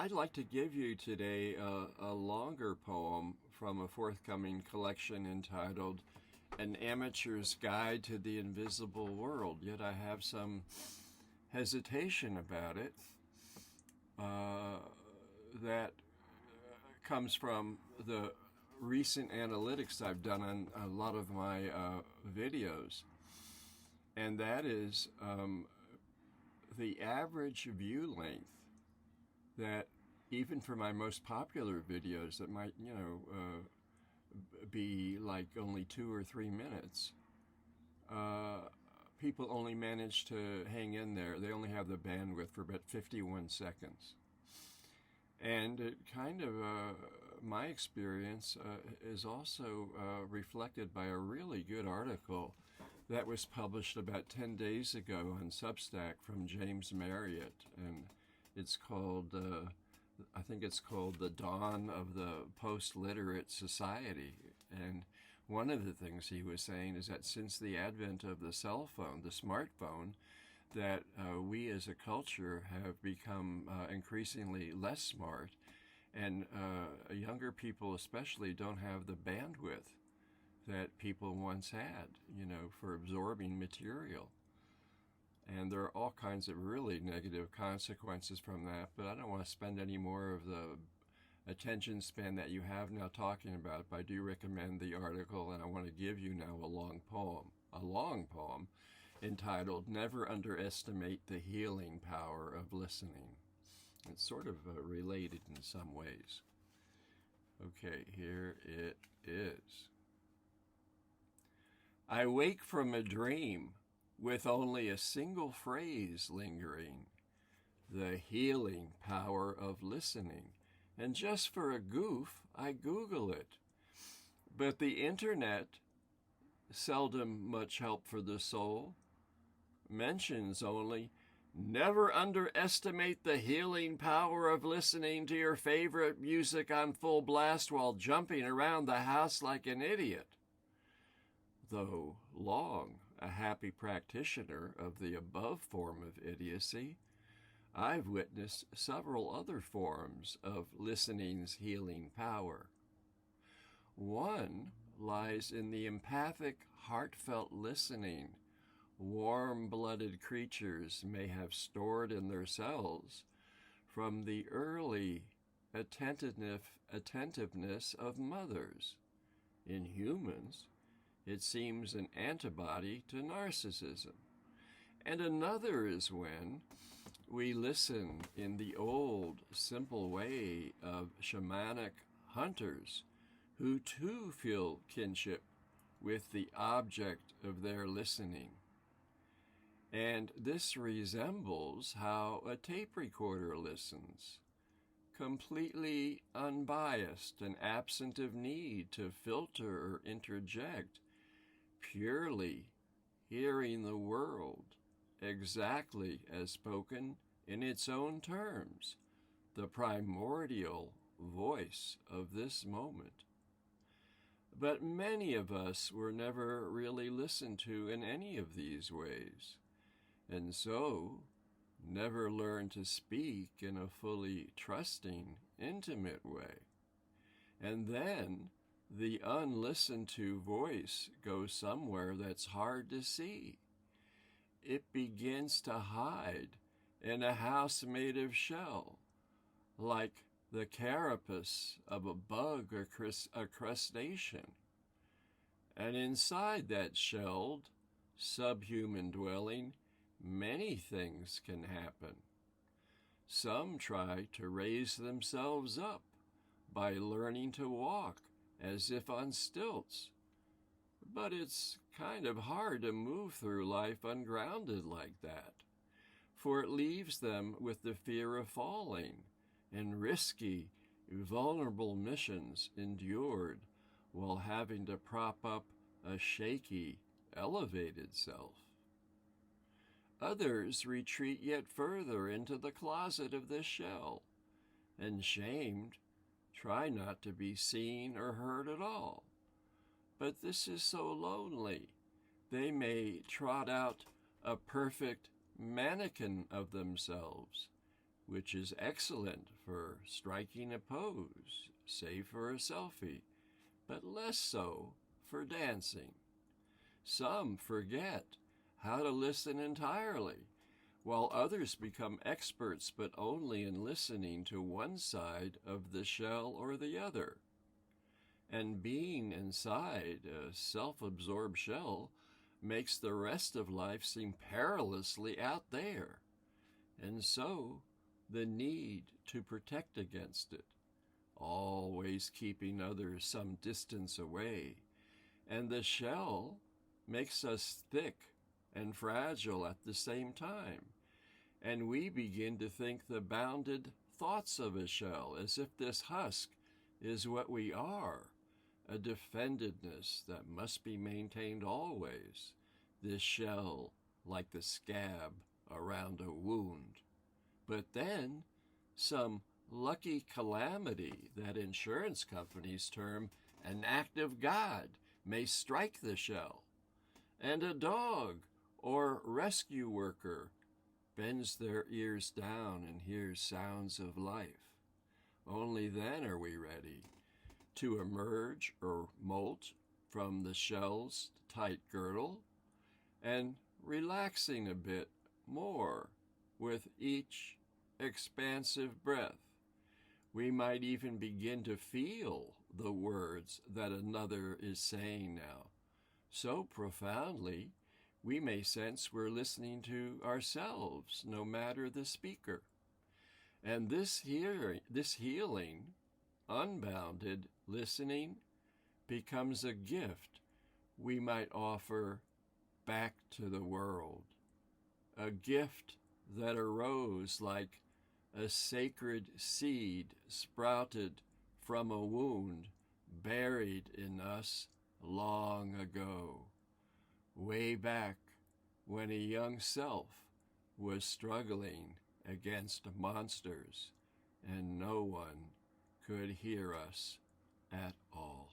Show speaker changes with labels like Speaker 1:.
Speaker 1: I'd like to give you today a longer poem from a forthcoming collection entitled An Amateur's Guide to the Invisible World, yet I have some hesitation about it that comes from the recent analytics I've done on a lot of my videos, and that is the average view length that even for my most popular videos that might, be like only 2 or 3 minutes, people only manage to hang in there. They only have the bandwidth for about 51 seconds. And it kind of, my experience is also reflected by a really good article that was published about 10 days ago on Substack from James Marriott, and it's called, I think it's called The Dawn of the Post-Literate Society. And one of the things he was saying is that since the advent of the cell phone, the smartphone, that we as a culture have become increasingly less smart, and younger people especially don't have the bandwidth that people once had, for absorbing material. And there are all kinds of really negative consequences from that, but I don't want to spend any more of the attention span that you have now talking about it, but I do recommend the article, and I want to give you now a long poem entitled Never Underestimate the Healing Power of Listening. It's sort of related in some ways. Okay, here it is. I wake from a dream with only a single phrase lingering, the healing power of listening. And just for a goof, I Google it. But the internet, seldom much help for the soul, mentions only, never underestimate the healing power of listening to your favorite music on full blast while jumping around the house like an idiot. Though long a happy practitioner of the above form of idiocy, I've witnessed several other forms of listening's healing power. One lies in the empathic, heartfelt listening warm-blooded creatures may have stored in their cells from the early attentiveness of mothers. In humans, it seems an antibody to narcissism. And another is when we listen in the old, simple way of shamanic hunters who too feel kinship with the object of their listening. And this resembles how a tape recorder listens, completely unbiased and absent of need to filter or interject, purely hearing the world exactly as spoken in its own terms, the primordial voice of this moment. But many of us were never really listened to in any of these ways, and so never learned to speak in a fully trusting, intimate way. And then the unlistened to voice goes somewhere that's hard to see. It begins to hide in a house made of shell, like the carapace of a bug or a crustacean. And inside that shelled, subhuman dwelling, many things can happen. Some try to raise themselves up by learning to walk as if on stilts. But it's kind of hard to move through life ungrounded like that, for it leaves them with the fear of falling and risky, vulnerable missions endured while having to prop up a shaky, elevated self. Others retreat yet further into the closet of this shell, and shamed, try not to be seen or heard at all. But this is so lonely. They may trot out a perfect mannequin of themselves, which is excellent for striking a pose, say for a selfie, but less so for dancing. Some forget how to listen entirely, while others become experts but only in listening to one side of the shell or the other. And being inside a self-absorbed shell makes the rest of life seem perilously out there, and so the need to protect against it, always keeping others some distance away, and the shell makes us thick and fragile at the same time, and we begin to think the bounded thoughts of a shell as if this husk is what we are, a defendedness that must be maintained always, this shell like the scab around a wound. But then some lucky calamity that insurance companies term an act of God may strike the shell, and a dog or rescue worker bends their ears down and hears sounds of life. Only then are we ready to emerge or molt from the shell's tight girdle and relaxing a bit more with each expansive breath. We might even begin to feel the words that another is saying now, so profoundly we may sense we're listening to ourselves, no matter the speaker. And this healing, unbounded listening, becomes a gift we might offer back to the world, a gift that arose like a sacred seed sprouted from a wound buried in us long ago, way back when a young self was struggling against monsters and no one could hear us at all.